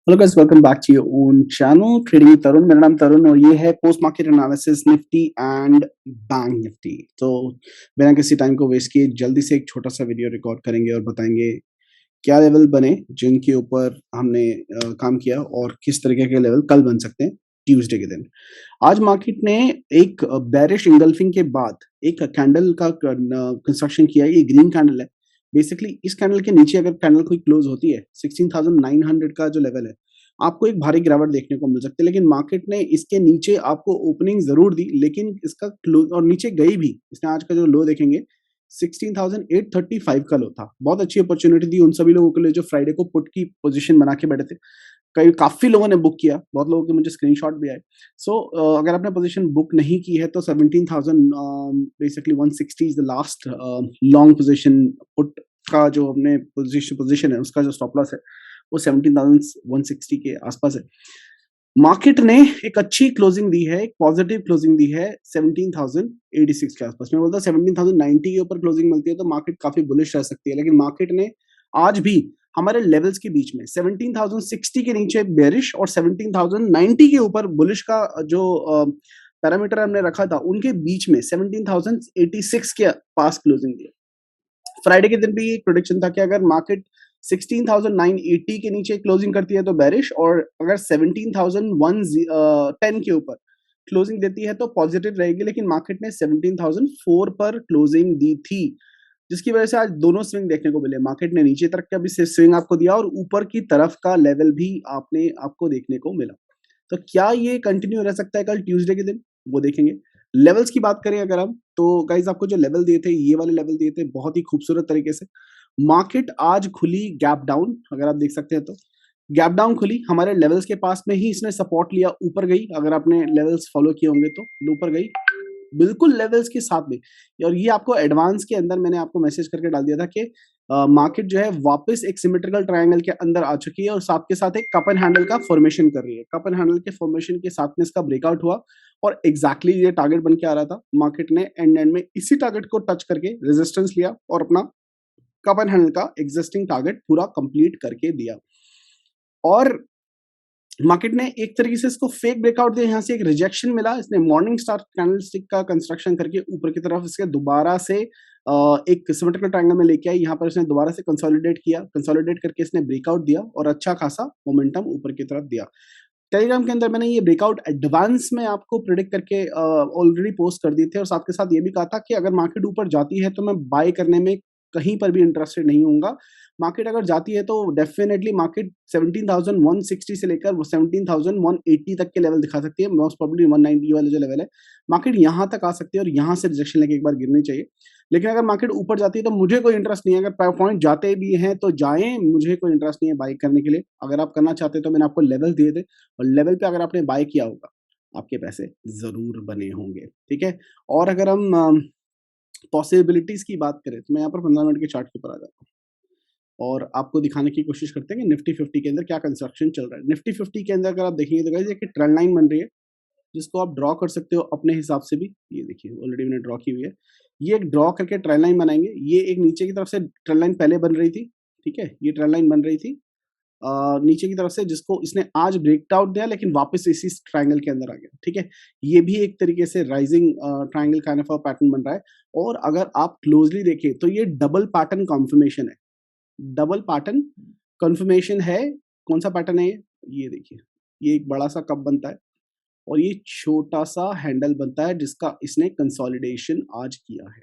Hello guys, welcome back to your own channel trading with Tarun. मेरा नाम तरुण और ये है post market analysis Nifty and bank Nifty. तो बिना किसी टाइम को वेस्ट किए जल्दी से एक छोटा सा वीडियो रिकॉर्ड करेंगे और बताएंगे क्या लेवल बने जिनके ऊपर हमने काम किया और किस तरीके के लेवल कल बन सकते हैं ट्यूसडे के दिन। आज मार्केट ने एक बेरिश इंगल्फिंग के बाद एक कैंडल का कंस्ट्रक्शन किया है। ये ग्रीन कैंडल है। बेसिकली इस कैंडल के नीचे अगर कैंडल कोई क्लोज होती है 16,900 का जो लेवल है, आपको एक भारी गिरावट देखने को मिल सकती है। लेकिन मार्केट ने इसके नीचे आपको ओपनिंग जरूर दी, लेकिन इसका क्लोज और नीचे गई भी। इसने आज का जो लो देखेंगे 16,835 का लो था। बहुत अच्छी अपॉर्चुनिटी दी उन सभी लोगों के लिए जो फ्राइडे को पुट की पोजीशन बना के बैठे थे। काफी लोगों ने बुक किया, बहुत लोगों के मुझे स्क्रीनशॉट भी आए। अगर आपने पोजीशन बुक नहीं की है तो 17,000 basically 160 is the last long position put का जो हमने पोजीशन है, उसका जो स्टॉप लॉस है वो 17,160 के आसपास है। मार्केट ने एक अच्छी क्लोजिंग दी है, एक पॉजिटिव क्लोजिंग दी है 17,086 के आसपास। मैं बोलता हूँ 17,090 के ऊपर क्लोजिंग मिलती है तो मार्केट काफी बुलिश रह सकती है। लेकिन मार्केट ने आज भी हमारे लेवल्स के बीच में 17,060 के नीचे बेरिश और 17,090 के ऊपर बुलिश का जो पैरामीटर हमने रखा था उनके बीच में 17,086 के पास क्लोजिंग दी। फ्राइडे के दिन भी एक प्रोडिक्शन था कि अगर मार्केट 16,980 के नीचे क्लोजिंग करती है तो बेरिश, और अगर 17,110 के ऊपर क्लोजिंग देती है तो पॉजिटिव रहेगी। लेकिन मार्केट ने 17,004 पर क्लोजिंग दी थी, जिसकी वजह से आज दोनों स्विंग देखने को मिले। मार्केट ने नीचे तरफ का भी स्विंग आपको दिया और ऊपर की तरफ का लेवल भी आपको देखने को मिला। तो क्या ये कंटिन्यू रह सकता है कल ट्यूसडे के दिन, वो देखेंगे। लेवल्स की बात करें अगर हम, तो गाइज आपको जो लेवल दिए थे, ये वाले लेवल दिए थे बहुत ही खूबसूरत तरीके से। मार्केट आज खुली गैप डाउन, अगर आप देख सकते हैं तो गैप डाउन खुली हमारे लेवल्स के पास में ही। इसने सपोर्ट लिया, ऊपर गई। अगर आपने लेवल्स फॉलो किए होंगे तो ऊपर गई बिल्कुल लेवल्स के साथ में। और ये आपको एडवांस के अंदर मैंने आपको मैसेज करके डाल दिया था कि मार्केट जो है वापस एक सिमेट्रिकल ट्रायंगल के अंदर आ चुकी है और साथ के साथ एक कप एंड हैंडल का फॉर्मेशन कर रही है। कप एंड हैंडल के फॉर्मेशन के साथ में इसका ब्रेकआउट हुआ और एग्जैक्टली ये टारगेट बन के आ रहा था। मार्केट ने एंड में इसी टारगेट को टच करके रेजिस्टेंस लिया और अपना कप एंड हैंडल का एग्जिस्टिंग टारगेट पूरा कंप्लीट करके दिया। और मार्केट ने एक तरीके से इसको फेक ब्रेकआउट दिया, यहाँ से एक रिजेक्शन मिला। इसने मॉर्निंग स्टार कैंडलस्टिक का कंस्ट्रक्शन करके ऊपर की तरफ इसके दोबारा से एक सिमेट्रिकल ट्रायंगल में लेके आई। यहाँ पर इसने दोबारा से कंसोलिडेट किया, कंसोलिडेट करके इसने ब्रेकआउट दिया और अच्छा खासा मोमेंटम ऊपर की तरफ दिया। टेलीग्राम के अंदर मैंने ये ब्रेकआउट एडवांस में आपको प्रिडिक्ट करके ऑलरेडी पोस्ट कर दिए थे और साथ के साथ ये भी कहा था कि अगर मार्केट ऊपर जाती है तो मैं बाय करने में कहीं पर भी इंटरेस्टेड नहीं होऊंगा। मार्केट अगर जाती है तो डेफिनेटली मार्केट 17,160 से लेकर 17,180 तक के लेवल दिखा सकती है। मोस्ट प्रोबेबली 190 वाला जो लेवल है मार्केट यहाँ तक आ सकती है और यहाँ से रिजेक्शन लेके एक बार गिरनी चाहिए। लेकिन अगर मार्केट ऊपर जाती है तो मुझे कोई इंटरेस्ट नहीं है। अगर पॉइंट जाते भी हैं तो जाएं, मुझे कोई इंटरेस्ट नहीं है बाई करने के लिए। अगर आप करना चाहते तो मैंने आपको लेवल दिए थे और लेवल पे अगर आपने बाय किया होगा आपके पैसे जरूर बने होंगे। ठीक है। और अगर हम पॉसिबिलिटीज की बात करें तो मैं यहाँ पर 15 मिनट के चार्ट के ऊपर आ जाता हूँ और आपको दिखाने की कोशिश करते हैं कि निफ्टी 50 के अंदर क्या कंस्ट्रक्शन चल रहा है। निफ्टी 50 के अंदर अगर आप देखेंगे तो गाइस एक ट्रेंड लाइन बन रही है जिसको आप ड्रॉ कर सकते हो अपने हिसाब से भी। ये देखिए ऑलरेडी मैंने ड्रॉ की हुई है। ये एक ड्रॉ करके ट्रेंड लाइन बनाएंगे। ये एक नीचे की तरफ से ट्रेंड लाइन पहले बन रही थी, ठीक है। ये ट्रेंड लाइन बन रही थी नीचे की तरफ से, जिसको इसने आज ब्रेकआउट दिया लेकिन वापस इसी ट्रायंगल के अंदर आ गया। ठीक है। ये भी एक तरीके से rising triangle kind of pattern बन रहा है। और अगर आप क्लोजली देखें तो ये डबल पैटर्न कॉन्फर्मेशन है। डबल पैटर्न कन्फर्मेशन है। कौन सा पैटर्न है ये देखिए। ये एक बड़ा सा कप बनता है और ये छोटा सा हैंडल बनता है जिसका इसने कंसोलिडेशन आज किया है।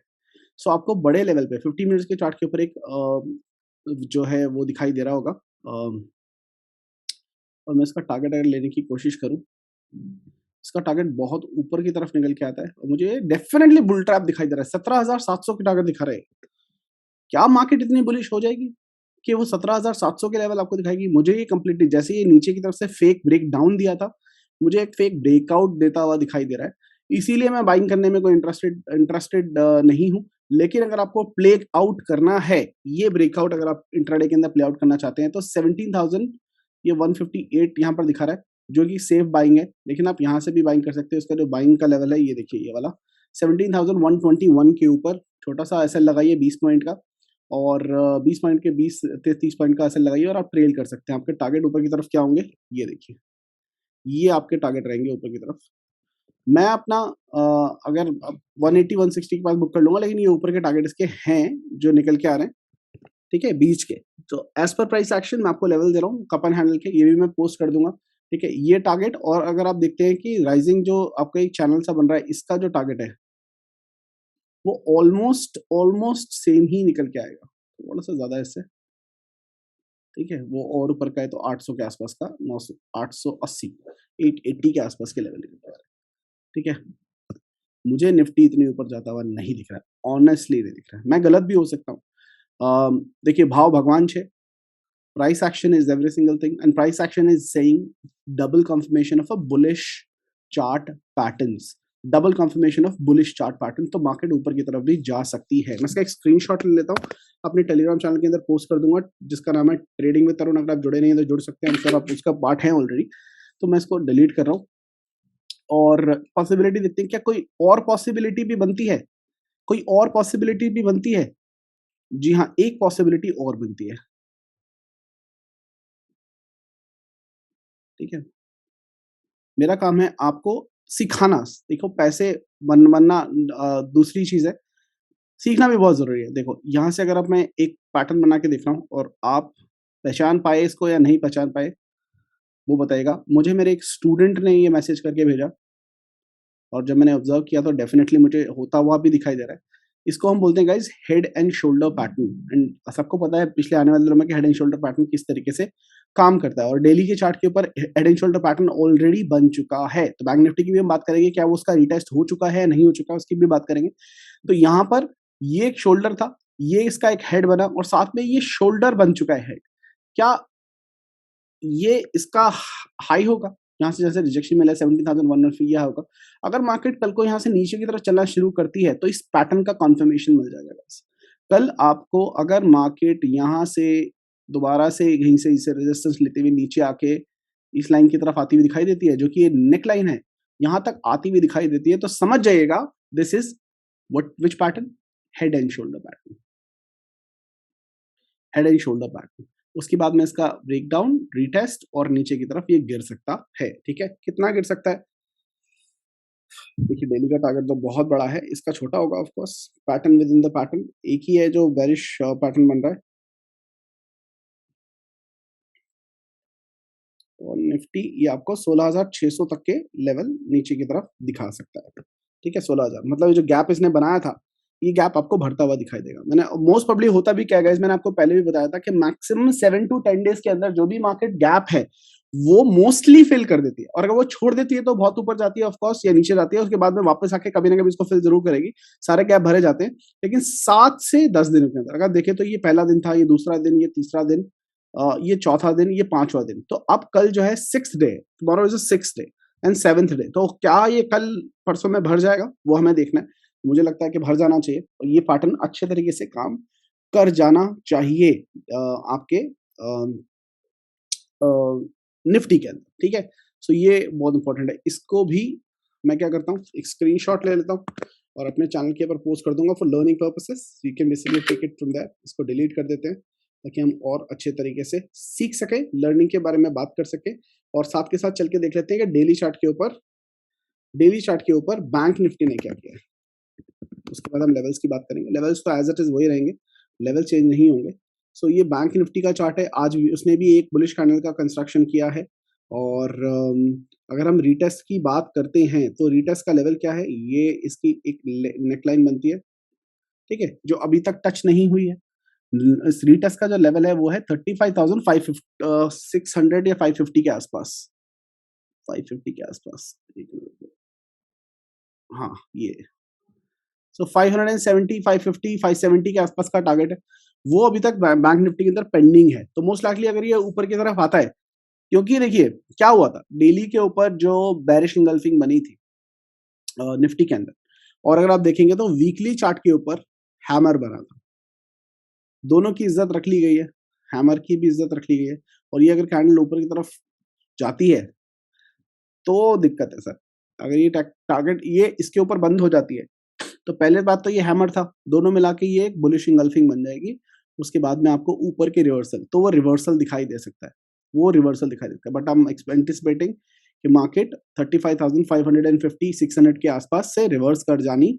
सो आपको बड़े लेवल पे 50 मिनट्स के चार्ट के ऊपर एक जो है वो दिखाई दे रहा होगा। और मैं इसका टारगेट अगर लेने की कोशिश करूं, इसका टारगेट बहुत ऊपर की तरफ निकल के आता है और मुझे डेफिनेटली बुल ट्रैप दिखाई दे रहा है। 17,700 की टारगेट दिखा रहे हैं। क्या मार्केट इतनी बुलिश हो जाएगी कि वो 17,700 के लेवल आपको दिखाएगी? मुझे ये कंप्लीटली, जैसे ये नीचे की तरफ से फेक ब्रेक डाउन दिया था, मुझे एक फेक ब्रेकआउट देता हुआ दिखाई दे रहा है। इसीलिए मैं बाइंग करने में कोई इंटरेस्टेड नहीं हूं। लेकिन अगर आपको प्ले आउट करना है, ये ब्रेकआउट अगर आप इंट्राडे के अंदर प्ले आउट करना चाहते हैं तो 17,000 ये 158 यहाँ पर दिखा रहा है जो कि सेफ बाइंग है। लेकिन आप यहाँ से भी बाइंग कर सकते हो। उसका जो बाइंग का लेवल है ये देखिए, ये वाला 17,121 के ऊपर छोटा सा ऐसा लगाइए 20 पॉइंट का और 20 पॉइंट के 20 से 30 पॉइंट का असर लगाइए और आप ट्रेल कर सकते हैं। आपके टारगेट ऊपर की तरफ क्या होंगे, ये देखिए, ये आपके टारगेट रहेंगे ऊपर की तरफ। मैं अपना अगर 180 160 के पास बुक कर लूंगा, लेकिन ये ऊपर के टारगेट इसके हैं जो निकल के आ रहे हैं, ठीक है, बीच के। तो एज पर प्राइस एक्शन मैं आपको लेवल दे रहा हूँ कप एंड हैंडल के, ये भी मैं पोस्ट कर दूंगा, ठीक है, ये टारगेट। और अगर आप देखते हैं कि राइजिंग जो आपका एक चैनल सा बन रहा है, इसका जो टारगेट है वो ऑलमोस्ट ऑलमोस्ट सेम ही निकल के आएगा, थोड़ा सा ज्यादा है इससे, ठीक है, वो और ऊपर का है तो 800 के आसपास का, 900 880 880 के आसपास के लेवल निकल के आ रहा है, ठीक है। मुझे निफ्टी इतनी ऊपर जाता हुआ नहीं दिख रहा है, ऑनेस्टली नहीं दिख रहा है, मैं गलत भी हो सकता हूँ। देखिए, भाव भगवान छे, price action is every single thing, and price action is saying double confirmation of a bullish chart patterns, double confirmation of bullish chart pattern. तो मार्केट ऊपर की तरफ भी जा सकती है। मैं इसका एक स्क्रीनशॉट ले लेता हूँ, अपने टेलीग्राम चैनल के अंदर पोस्ट कर दूंगा, जिसका नाम है ट्रेडिंग विद तरुण। अगर आप जुड़े नहीं हैं तो जुड़ सकते हैं, सर आप उसका पार्ट है ऑलरेडी, तो मैं इसको डिलीट कर रहा हूँ। और पॉसिबिलिटी देखते हैं, क्या कोई और पॉसिबिलिटी भी बनती है, कोई और पॉसिबिलिटी भी बनती है? जी हाँ, एक पॉसिबिलिटी और बनती है, ठीक है। मेरा काम है आपको सिखाना। देखो, पैसे बनना दूसरी चीज है, सीखना भी बहुत जरूरी है। देखो, यहाँ से अगर अब मैं एक पैटर्न बना के देख रहा हूँ और आप पहचान पाए इसको या नहीं पहचान पाए, वो बताएगा। मुझे मेरे एक स्टूडेंट ने ये मैसेज करके भेजा, और जब मैंने ऑब्जर्व किया तो डेफिनेटली मुझे होता हुआ भी दिखाई दे रहा है। इसको हम बोलते हैं guys head and shoulder pattern. And सबको पता है पिछले आने वाले दिनों में कि हेड एंड शोल्डर पैटर्न किस तरीके से काम करता है, और डेली के चार्ट के ऊपर head and shoulder pattern already बन चुका है। तो बैंक निफ्टी की भी हम बात करेंगे, क्या वो उसका रिटेस्ट हो चुका है नहीं हो चुका, उसकी भी बात करेंगे। तो यहाँ पर ये एक शोल्डर था, ये इसका एक हेड बना, और साथ में ये शोल्डर बन चुका है हेड। क्या ये इसका हाई होगा? यहाँ से जैसे रिजेक्शन मिला 17,100 यह होगा। अगर मार्केट कल को यहाँ से नीचे की तरफ चलना शुरू करती है तो इस पैटर्न का कन्फर्मेशन मिल जाएगा बस। कल आपको अगर मार्केट यहाँ से दोबारा से यहीं से इसे रेजिस्टेंस लेते हुए नीचे आके इस लाइन की तरफ आती हुई दिखाई देती है, जो कि ये नेक लाइन है, यहाँ तक आती हुई दिखाई देती है, तो समझ जाइएगा this is what which pattern, head and shoulder pattern, head and shoulder pattern. उसके बाद में इसका ब्रेकडाउन, रिटेस्ट, और नीचे की तरफ ये गिर सकता है, ठीक है। कितना गिर सकता है? देखिए, डेली का टारगेट तो बहुत बड़ा है, इसका छोटा होगा of course. Pattern with in the pattern एक ही है जो बेरिश पैटर्न बन रहा है, और निफ्टी ये आपको 16,600 तक के लेवल नीचे की तरफ दिखा सकता है, ठीक है। 16,000 मतलब ये जो गैप इसने बनाया था, ये गैप आपको भरता हुआ दिखाई देगा। मैंने मोस्ट प्रोबेबली होता भी क्या है गाइस, मैंने आपको पहले भी बताया था कि मैक्सिमम 7 to 10 डेज के अंदर जो भी मार्केट गैप है वो मोस्टली फिल कर देती है, और अगर वो छोड़ देती है तो बहुत ऊपर जाती है ऑफ कोर्स, या नीचे जाती है, उसके बाद में वापस आके कभी ना कभी इसको फिल जरूर करेगी, सारे गैप भरे जाते हैं। लेकिन 7 से 10 दिनों के अंदर अगर देखें तो ये पहला दिन था, ये दूसरा दिन, ये तीसरा दिन, ये चौथा दिन, ये पांचवा दिन, तो अब कल जो है 6th day, tomorrow is 6th day and 7th day. तो क्या ये कल परसों में भर जाएगा, वो हमें देखना है। मुझे लगता है कि भर जाना चाहिए, और ये पैटर्न अच्छे तरीके से काम कर जाना चाहिए आपके निफ्टी के अंदर, ठीक है। सो ये बहुत इंपॉर्टेंट है। इसको भी मैं क्या करता हूँ, एक स्क्रीनशॉट ले लेता हूँ और अपने चैनल के ऊपर पोस्ट कर दूंगा for learning purposes. You can basically take it from that. इसको डिलीट कर देते हैं ताकि हम और अच्छे तरीके से सीख सकें, लर्निंग के बारे में बात कर सकें, और साथ के साथ चल के देख लेते हैं कि डेली चार्ट के ऊपर, डेली चार्ट के ऊपर बैंक निफ्टी ने क्या किया है। उसके बाद हम लेवल्स की बात करेंगे। लेवल्स तो एज इट इज वही रहेंगे, लेवल चेंज नहीं होंगे। सो ये बैंक निफ्टी का चार्ट है, आज भी उसने भी एक बुलिश कैंडल का कंस्ट्रक्शन किया है। और अगर हम रीटेस्ट की बात करते हैं तो रीटेस्ट का लेवल क्या है, ये इसकी एक नेकलाइन बनती है, ठीक है, जो अभी तक टच नहीं हुई है। इस रीटेस्ट का जो लेवल है वो है 35,550 या 550 के आसपास, 550 के आसपास, हाँ ये। सो 570 550 570 के आसपास का टारगेट है, वो अभी तक बैंक निफ्टी के अंदर पेंडिंग है। तो मोस्ट लाइकली अगर ये ऊपर की तरफ आता है, क्योंकि देखिए क्या हुआ था, डेली के ऊपर जो बेरिश इंगल्फिंग बनी थी निफ्टी के अंदर, और अगर आप देखेंगे तो वीकली चार्ट के ऊपर हैमर बना था। दोनों की इज्जत रख ली गई है, हैमर की भी इज्जत रख ली गई है, और ये अगर कैंडल ऊपर की तरफ जाती है तो दिक्कत है सर। अगर ये टारगेट ये इसके ऊपर बंद हो जाती है तो पहले बात तो ये हैमर था, दोनों मिला के ये एक बुलिश इंगल्फिंग बन जाएगी, उसके बाद में आपको ऊपर के रिवर्सल, तो वो रिवर्सल दिखाई दे सकता है, वो रिवर्सल दिखाई देता है। बट आई एम एंटिसिपेटिंग कि मार्केट 35,550 600 के आसपास से रिवर्स कर जानी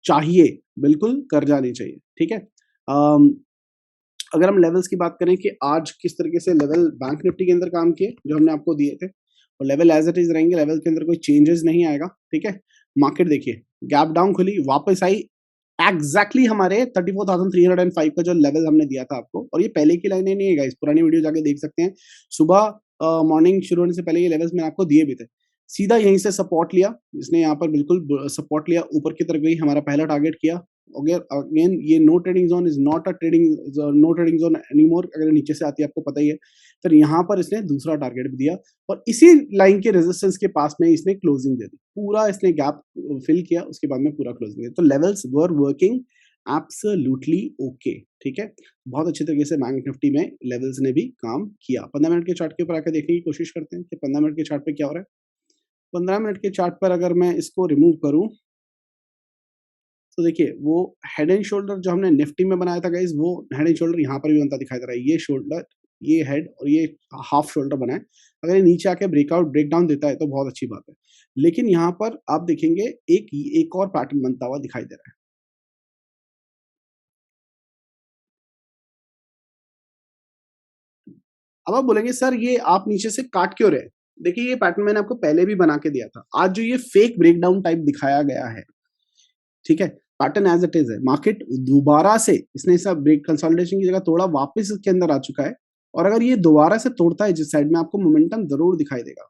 चाहिए, बिल्कुल कर जानी चाहिए, ठीक है। अगर हम लेवल्स की बात करें कि आज किस तरीके से लेवल बैंक निफ्टी के अंदर काम किए जो हमने आपको दिए थे, और लेवल एज इट इज रहेंगे, लेवल के अंदर कोई चेंजेस नहीं आएगा, ठीक है। मार्केट देखिए गैप डाउन खुली, वापस आई एग्जैक्टली हमारे 34,305 का जो लेवल हमने दिया था आपको, और ये पहले की लाइनें नहीं है गाइस, पुरानी वीडियो जाके देख सकते हैं। सुबह मॉर्निंग शुरू होने से पहले ये लेवल्स मैंने आपको दिए भी थे। सीधा यहीं से सपोर्ट लिया, इसने यहाँ पर बिल्कुल सपोर्ट लिया, ऊपर की तरफ गई, हमारा पहला टारगेट किया। अगेन ये no trading zone is not a no trading zone anymore, अगर नीचे से आती है आपको पता ही है। फिर यहाँ पर इसने दूसरा टारगेट भी दिया और इसी लाइन के रेजिस्टेंस के पास में इसने क्लोजिंग दे दी, पूरा इसने गैप फिल किया, उसके बाद में पूरा क्लोजिंग दिया। तो levels were working absolutely okay, ठीक है। बहुत अच्छे तरीके से बैंक निफ्टी में लेवल्स ने भी काम किया। 15 मिनट के चार्ट के ऊपर आकर देखने की कोशिश करते हैं कि 15 मिनट के चार्ट पे क्या हो रहा है। 15 मिनट के चार्ट पर अगर मैं इसको रिमूव करूं तो देखिए वो हेड एंड शोल्डर जो हमने निफ्टी में बनाया था गाइस, वो हेड एंड शोल्डर यहाँ पर भी बनता दिखाई दे रहा है। ये शोल्डर, ये हेड और ये हाफ शोल्डर बना है। अगर ये नीचे आके ब्रेक डाउन देता है तो बहुत अच्छी बात है, लेकिन यहाँ पर आप देखेंगे एक और पैटर्न बनता हुआ दिखाई दे रहा है। अब आप बोलेंगे सर ये आप नीचे से काट क्यों रहे? देखिए ये पैटर्न मैंने आपको पहले भी बना के दिया था। आज जो ये फेक ब्रेकडाउन टाइप दिखाया गया है, ठीक है, पैटर्न एज इट इज है। मार्केट दोबारा से इसने सब ब्रेक कंसोलिडेशन की जगह तोड़ा, वापस इसके अंदर आ चुका है, और अगर ये दोबारा से तोड़ता है जिस साइड में, आपको मोमेंटम जरूर दिखाई देगा,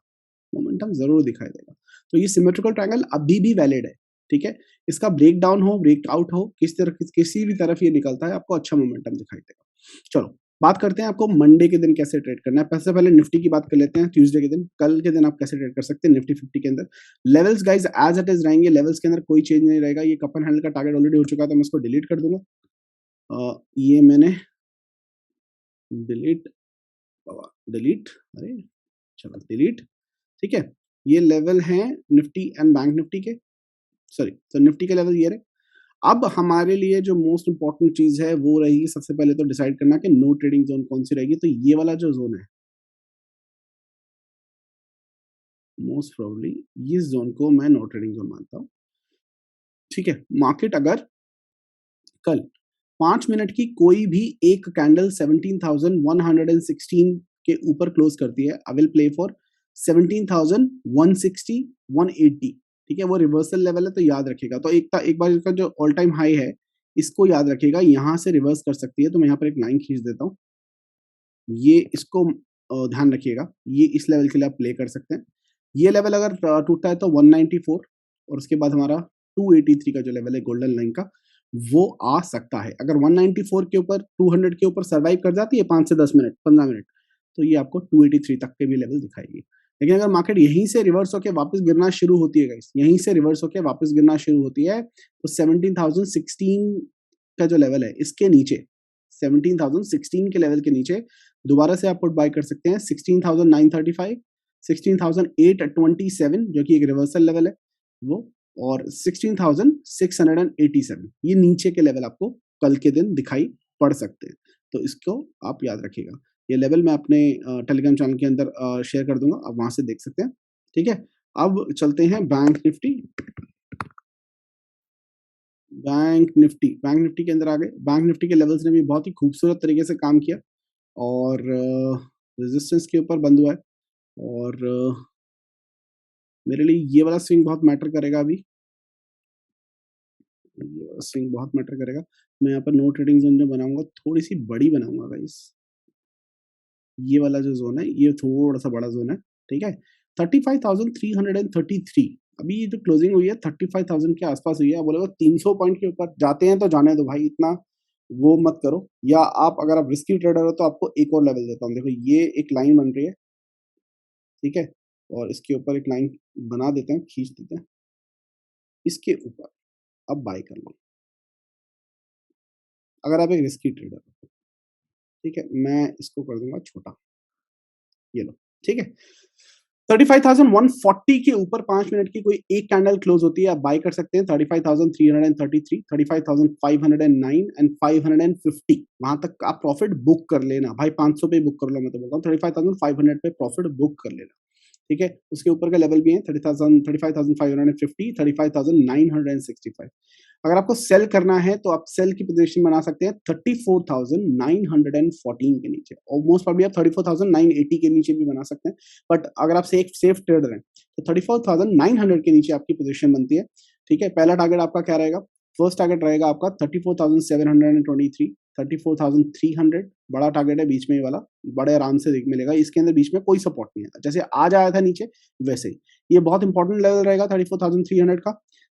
मोमेंटम जरूर दिखाई देगा। तो ये सिमेट्रिकल ट्रायंगल अभी भी वैलिड है, ठीक है। इसका ब्रेक डाउन हो, ब्रेक आउट हो, किसी भी तरफ ये निकलता है, आपको अच्छा मोमेंटम दिखाई देगा। चलो बात करते हैं आपको मंडे के दिन कैसे ट्रेड करना है। सबसे पहले निफ्टी की बात कर लेते हैं। ट्यूसडे के दिन, कल के दिन आप कैसे ट्रेड कर सकते हैं निफ्टी 50 के अंदर। Levels guys as it is रहेंगे, लेवल्स के अंदर कोई चेंज नहीं रहेगा। ये कपन हैंडल का टारगेट ऑलरेडी हो चुका है तो मैं इसको डिलीट कर दूंगा। ये मैंने डिलीट डिलीट अरे चलो डिलीट, ठीक है। ये लेवल है निफ्टी एंड बैंक निफ्टी के, सॉरी तो निफ्टी के लेवल ये रहे। अब हमारे लिए जो मोस्ट इंपॉर्टेंट चीज है वो रहेगी, सबसे पहले तो डिसाइड करना कि नो ट्रेडिंग जोन कौन सी रहेगी। तो ये वाला जो जोन है, मोस्ट प्रोबेबली इस जोन को मैं नो ट्रेडिंग जोन मानता हूँ, ठीक है। मार्केट अगर कल 5 मिनट की कोई भी एक कैंडल 17,116 के ऊपर क्लोज करती है, आई विल प्ले फॉर 17,160 180, ठीक है। वो रिवर्सल लेवल है तो याद रखिएगा। तो एक बार इसका जो ऑल टाइम हाई है इसको याद रखिएगा, यहाँ से रिवर्स कर सकती है। तो मैं यहाँ पर एक लाइन खींच देता हूँ, ये इसको ध्यान रखिएगा, ये इस लेवल के लिए आप प्ले कर सकते हैं। ये लेवल अगर टूटता है तो 194, और उसके बाद हमारा 283 का जो लेवल है गोल्डन लाइन का, वो आ सकता है। अगर 194 के ऊपर 200 के ऊपर सर्वाइव कर जाती है 5 से 10 मिनट 15 मिनट, तो ये आपको 283 तक के भी लेवल दिखाएगी। लेकिन अगर मार्केट यहीं से रिवर्स होकर वापस गिरना शुरू होती है गाइस, यहीं से रिवर्स होकर वापस गिरना शुरू होती है, तो 17,016 का जो लेवल है इसके नीचे, 17,016 के लेवल के नीचे दोबारा से आप पुट बाय कर सकते हैं 16,935, 16,827 जो कि एक रिवर्सल लेवल है वो, और 16,687, ये नीचे के लेवल आपको कल के दिन दिखाई पड़ सकते हैं। तो इसको आप याद रखिएगा। ये लेवल मैं अपने टेलीग्राम चैनल के अंदर शेयर कर दूंगा, आप वहां से देख सकते हैं, ठीक है। अब चलते हैं बैंक निफ्टी। बैंक निफ्टी के अंदर आ गए। बैंक निफ्टी के लेवल्स ने भी बहुत ही खूबसूरत तरीके से काम किया, और रेजिस्टेंस के ऊपर बंद हुआ है, और मेरे लिए ये वाला स्विंग बहुत मैटर करेगा अभी, ये वाला स्विंग बहुत मैटर करेगा। मैं यहाँ पर नो ट्रेडिंग जोन जो बनाऊंगा थोड़ी सी बड़ी बनाऊंगा गाइस। ये वाला जो जोन है ये थोड़ा सा बड़ा जोन है, ठीक है। 35,333, अभी ये जो क्लोजिंग हुई है 35,000 के आसपास हुई है। बोलेगा 300 पॉइंट के ऊपर जाते हैं तो जाने दो भाई, इतना वो मत करो। या आप अगर आप रिस्की ट्रेडर हो तो आपको एक और लेवल देता हूँ। देखो ये एक लाइन बन रही है, ठीक है, और इसके ऊपर एक लाइन बना देते हैं, खींच देते हैं, इसके ऊपर अब बाय कर लो अगर आप एक रिस्की ट्रेडर हो, ठीक है। मैं इसको कर दूंगा छोटा, ये लो, ठीक है। 35,140 के ऊपर 5 मिनट की कोई एक कैंडल क्लोज होती है, आप बाय कर सकते हैं 35,333, 35,509 एंड 550। वहां तक आप प्रॉफिट बुक कर लेना भाई, 500 पे बुक कर लो, मैं तो बोलता हूँ 35,500 पे प्रॉफिट बुक कर लेना। ठीक है, उसके ऊपर का लेवल भी है 30,000, 35,550, 35,965। अगर आपको सेल करना है तो आप सेल की पोजीशन बना सकते हैं 34,914 के नीचे, और मोस्ट प्रॉब्ली आप 34,980 के नीचे भी बना सकते हैं। बट अगर आप सेफ ट्रेडर हैं तो 34,900 के नीचे आपकी पोजीशन बनती है। ठीक है, पहला टारगेट आपका क्या रहेगा? फर्स्ट टारगेट रहेगा आपका 34,723, 34,300 बड़ा टारगेट है, बीच में ये वाला बड़े आराम से मिलेगा, इसके अंदर बीच में कोई सपोर्ट नहीं है, जैसे आज आया था नीचे वैसे ही ये बहुत इंपॉर्टेंट लेवल रहेगा 34,300 का।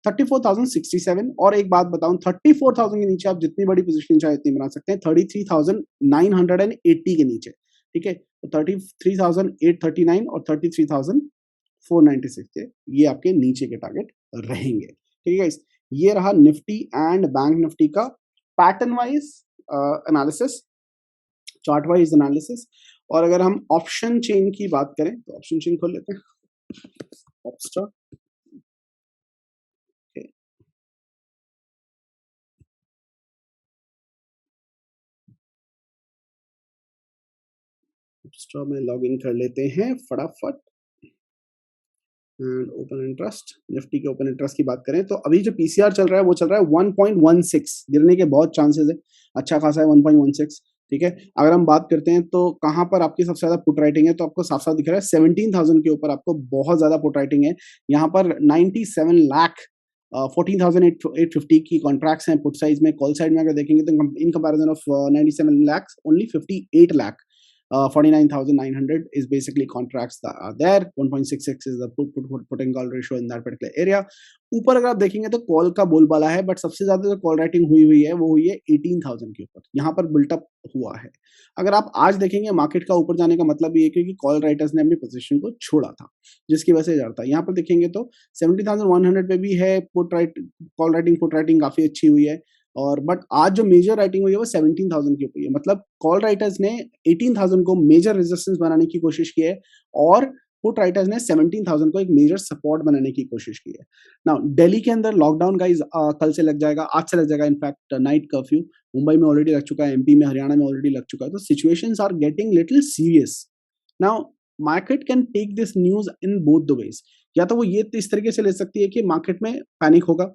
34,067, और एक बात बताऊं, 34,000 के नीचे आप जितनी बड़ी पोजीशन चाहे उतनी बना सकते हैं, 33,980 के नीचे। ठीक है, तो 33,839 और 33,496 के ये आपके नीचे के टारगेट रहेंगे। ठीक है गाइस, ये रहा निफ्टी एंड बैंक निफ्टी का pattern wise analysis, chart wise analysis. और अगर हम ऑप्शन चेन की बात करें तो ऑप्शन चेन खोल लेते हैं, ऑप्स्टा। ऑप्स्टा में लॉग इन कर लेते हैं फटाफट एंड ओपन इंटरेस्ट। निफ्टी के ओपन इंटरेस्ट की बात करें तो अभी जो पीसीआर चल रहा है वो चल रहा है 1.16, गिरने के बहुत चांसेस है, अच्छा खासा है 1.16। ठीक है, अगर हम बात करते हैं तो कहां पर आपकी सबसे ज्यादा पुट राइटिंग है, तो आपको साफ साफ दिख रहा है 17,000 के ऊपर आपको बहुत ज्यादा पुट राइटिंग है। यहाँ पर 97 लाख 14,850 की कॉन्ट्रैक्ट्स हैं पुट साइज में। कॉल साइड में अगर देखेंगे तो in comparison of 97 lakhs only 58 lakh 49,900 is basically contracts that are there. 1.66 is the putting call ratio in that particular area. ऊपर अगर आप देखेंगे तो कॉल का बोलबाला है, बट सबसे ज्यादा जो कॉल राइटिंग हुई है वो हुई है 18,000 के ऊपर, यहाँ पर बिल्टअप हुआ है। अगर आप आज देखेंगे मार्केट का ऊपर जाने का मतलब ये है क्योंकि कॉल राइटर्स ने अपनी पोजीशन को छोड़ा था, जिसकी वजह से जा रहा था। यहाँ पर देखेंगे तो 70,100 पे भी है put right, call writing put writing काफी अच्छी हुई है। और बट आज जो मेजर राइटिंग हुई है वो 17,000 के ऊपर है, मतलब कॉल राइटर्स ने 18,000 को मेजर रेजिस्टेंस बनाने की कोशिश की है और पुट राइटर्स ने 17,000 को एक मेजर सपोर्ट बनाने की कोशिश की है। नाउ दिल्ली के अंदर लॉकडाउन गाइस कल से लग जाएगा, आज से लग जाएगा, इनफैक्ट नाइट कर्फ्यू मुंबई में ऑलरेडी लग चुका है, एमपी में, हरियाणा में ऑलरेडी लग चुका है, तो situations are getting little serious. Now market can take this news in both the ways, या तो वो ये इस तरीके से ले सकती है कि मार्केट में पैनिक होगा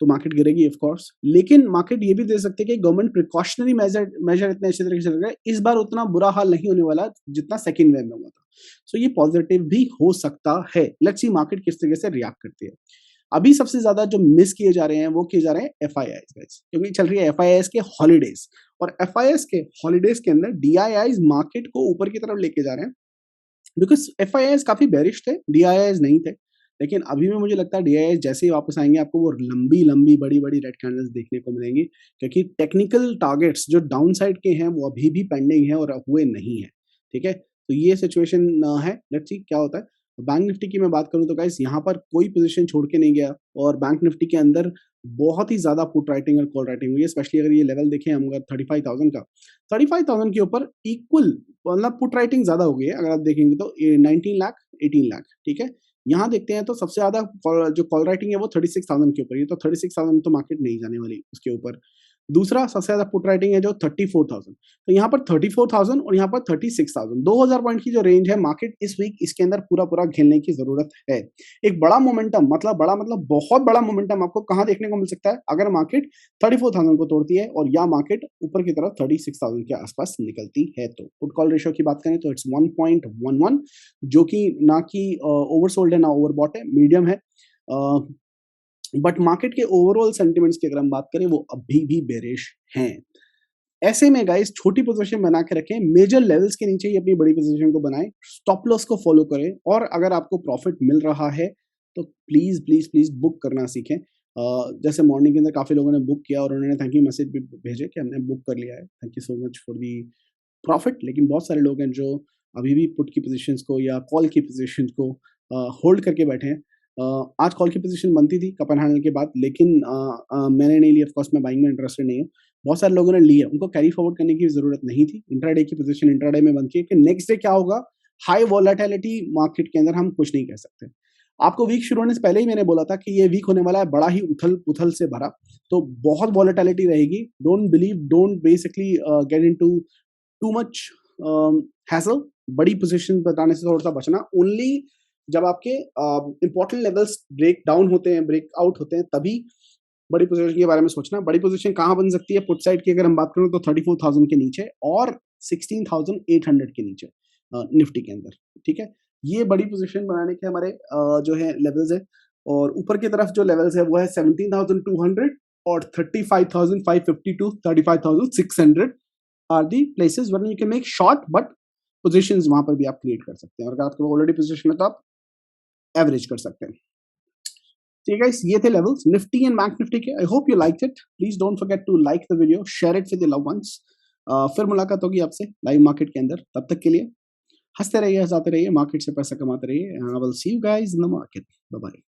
तो मार्केट गिरेगी ऑफ कोर्स, लेकिन मार्केट ये भी दे सकते हैं कि गवर्नमेंट प्रिकॉशनरी मेजर इतने अच्छे तरीके से चल रहा है, इस बार उतना बुरा हाल नहीं होने वाला जितना सेकंड वेव में हुआ था। सो ये पॉजिटिव भी हो सकता है। लेट्स सी मार्केट किस तरीके से रिएक्ट करती है। अभी सबसे ज्यादा जो मिस किए जा रहे हैं वो किए जा रहे हैं एफआईआईज गाइस, क्योंकि चल रही है एफआईआईज के हॉलीडेज, और एफआईआईज के हॉलीडेज के अंदर डीआईआईज मार्केट को ऊपर की तरफ लेके जा रहे हैं, बिकॉज एफआईआईज काफी बेरिश थे, डीआईआईज नहीं थे। लेकिन अभी भी मुझे लगता है डीआईआईज जैसे ही वापस आएंगे आपको वो लंबी लंबी बड़ी बड़ी रेड कैंडल्स देखने को मिलेंगी, क्योंकि टेक्निकल टारगेट्स जो डाउन साइड के हैं वो अभी भी पेंडिंग है और हुए नहीं है। ठीक है, तो ये सिचुएशन है, लेट्स सी क्या होता है। बैंक निफ्टी की मैं बात करूं तो गाइस यहाँ पर कोई पोजीशन छोड़ के नहीं गया, और बैंक निफ्टी के अंदर बहुत ही ज्यादा पुट राइटिंग और कॉल राइटिंग हुई है, स्पेशली अगर ये लेवल देखें हम 35,000 का, 35,000 के ऊपर इक्वल मतलब पुट राइटिंग ज्यादा हो गई है। अगर आप देखेंगे तो 19 लाख 18 लाख। ठीक है, यहाँ देखते हैं तो सबसे ज्यादा जो कॉल राइटिंग है वो 36,000 के ऊपर है, तो 36,000 तो मार्केट नहीं जाने वाली उसके ऊपर। दूसरा सबसे ज्यादा पुट राइटिंग है जो 34,000, तो यहाँ पर 34,000 और यहाँ पर 36,000, 2,000 पॉइंट की जो रेंज है मार्केट इस वीक इसके अंदर पूरा पूरा खेलने की जरूरत है। एक बड़ा मोमेंटम, मतलब बड़ा मतलब बहुत बड़ा मोमेंटम आपको कहाँ देखने को मिल सकता है, अगर मार्केट 34,000 को तोड़ती है और या मार्केट ऊपर की तरफ 36,000 के आसपास निकलती है। तो पुट कॉल रेशियो की बात करें तो इट्स 1.11, जो कि ना कि ओवरसोल्ड है ना ओवरबॉट है, मीडियम है। बट मार्केट के ओवरऑल सेंटिमेंट्स की अगर हम बात करें वो अभी भी बेरिश हैं। ऐसे में गाइस छोटी पोजीशन बना के रखें, मेजर लेवल्स के नीचे ही अपनी बड़ी पोजीशन को बनाएं, स्टॉप लॉस को फॉलो करें, और अगर आपको प्रॉफिट मिल रहा है तो प्लीज प्लीज प्लीज बुक करना सीखें। जैसे मॉर्निंग के अंदर काफी लोगों ने बुक किया और उन्होंने थैंक यू मैसेज भी भेजे कि हमने बुक कर लिया है, thank you so much for the profit. लेकिन बहुत सारे लोग हैं जो अभी भी पुट की पोजीशंस को या कॉल की पोजीशंस को होल्ड करके बैठे हैं। आज कॉल की पोजीशन बनती थी कप एंड हैंडल के बाद, लेकिन मैंने नहीं ली, ऑफ कोर्स मैं बाइंग में इंटरेस्टेड नहीं हूँ। बहुत सारे लोगों ने ली है, उनको कैरी फॉरवर्ड करने की जरूरत नहीं थी। इंट्राडे की पोजीशन इंट्राडे में बनती है कि नेक्स्ट डे क्या होगा हाई वोलेटिलिटी मार्केट के अंदर हम कुछ नहीं कह सकते। आपको वीक शुरू होने से पहले ही मैंने बोला था कि ये वीक होने वाला है बड़ा ही उथल-पुथल से भरा, तो बहुत वोलेटिलिटी रहेगी। Don't basically get into too much hassle. बड़ी पोजीशन बताने से थोड़ा-सा बचना। ओनली जब आपके इंपॉर्टेंट लेवल्स ब्रेक डाउन होते हैं, ब्रेक आउट होते हैं, तभी बड़ी पोजीशन के बारे में सोचना। बड़ी पोजीशन कहाँ बन सकती है? पुट साइड की अगर हम बात करें तो 34,000 के नीचे और 16,800 के नीचे निफ्टी के अंदर, ठीक है? ये बड़ी पोजीशन बनाने के हमारे जो है लेवल्स है और ऊपर की तरफ जो लेवल्स है वो है 17,200 और 35,550 to 35,600 are the places where you can make short but positions वहां पर भी आप क्रिएट कर सकते हैं और अगर आपके ऑलरेडी पोजीशन है तो आप एवरेज कर सकते हैं। ठीक है गाइस, ये थे levels Nifty and bank Nifty के। I hope you liked it. Please don't forget to like the video, share it with your loved ones. फिर मुलाकात होगी आपसे लाइव मार्केट के अंदर। तब तक के लिए हंसते रहिए, हंसाते रहिए, मार्केट से पैसा कमाते रहिए। I will see you guys in the market. Bye bye.